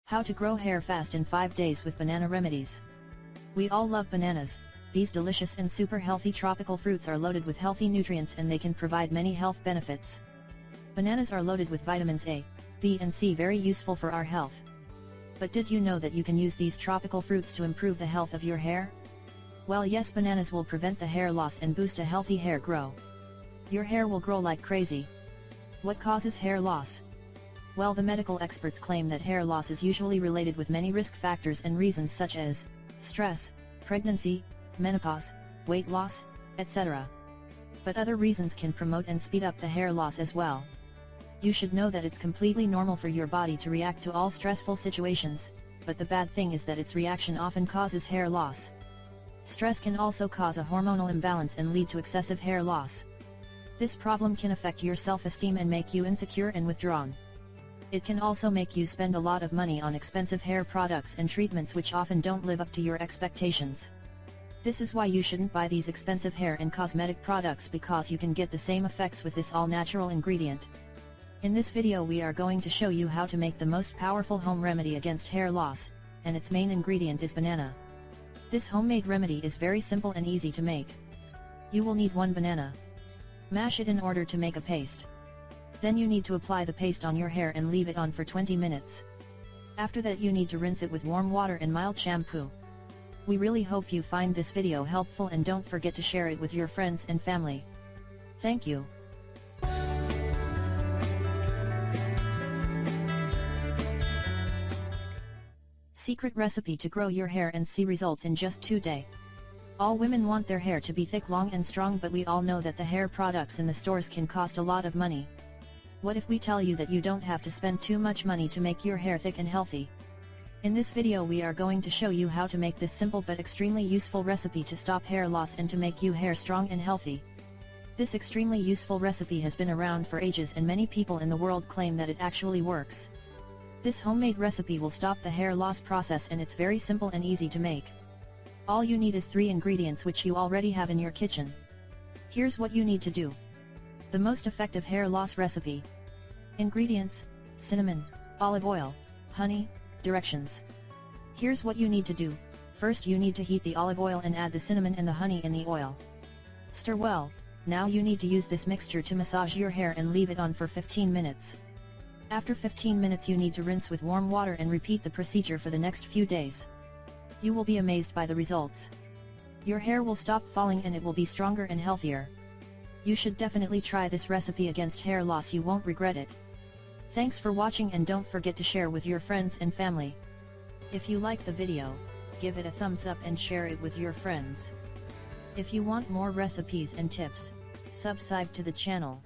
How to grow hair fast in 5 days with banana remedies. We all love bananas. These delicious and super healthy tropical fruits are loaded with healthy nutrients and they can provide many health benefits. Bananas are loaded with vitamins A, B and C, very useful for our health. But did you know that you can use these tropical fruits to improve the health of your hair? Well, yes, bananas will prevent the hair loss and boost a healthy hair grow. Your hair will grow like crazy. What causes hair loss? Well, the medical experts claim that hair loss is usually related with many risk factors and reasons such as stress, pregnancy, menopause, weight loss, etc. But other reasons can promote and speed up the hair loss as well. You should know that it's completely normal for your body to react to all stressful situations, but the bad thing is that its reaction often causes hair loss. Stress can also cause a hormonal imbalance and lead to excessive hair loss. This problem can affect your self-esteem and make you insecure and withdrawn. It can also make you spend a lot of money on expensive hair products and treatments which often don't live up to your expectations. This is why you shouldn't buy these expensive hair and cosmetic products, because you can get the same effects with this all-natural ingredient. In this video we are going to show you how to make the most powerful home remedy against hair loss, and its main ingredient is banana. This homemade remedy is very simple and easy to make. You will need 1 banana. Mash it in order to make a paste. Then you need to apply the paste on your hair and leave it on for 20 minutes. After that you need to rinse it with warm water and mild shampoo. We really hope you find this video helpful and don't forget to share it with your friends and family. Thank you. Secret recipe to grow your hair and see results in just 2 days. All women want their hair to be thick, long and strong, but we all know that the hair products in the stores can cost a lot of money. What if we tell you that you don't have to spend too much money to make your hair thick and healthy? In this video we are going to show you how to make this simple but extremely useful recipe to stop hair loss and to make your hair strong and healthy. This extremely useful recipe has been around for ages and many people in the world claim that it actually works. This homemade recipe will stop the hair loss process and it's very simple and easy to make. All you need is 3 ingredients which you already have in your kitchen. Here's what you need to do. The most effective hair loss recipe. Ingredients: cinnamon, olive oil, honey. Directions. Here's what you need to do. First you need to heat the olive oil and add the cinnamon and the honey in the oil. Stir well. Now you need to use this mixture to massage your hair and leave it on for 15 minutes. After 15 minutes you need to rinse with warm water and repeat the procedure for the next few days. You will be amazed by the results. Your hair will stop falling and it will be stronger and healthier. You should definitely try this recipe against hair loss, you won't regret it. Thanks for watching and don't forget to share with your friends and family. If you like the video, give it a thumbs up and share it with your friends. If you want more recipes and tips, subscribe to the channel.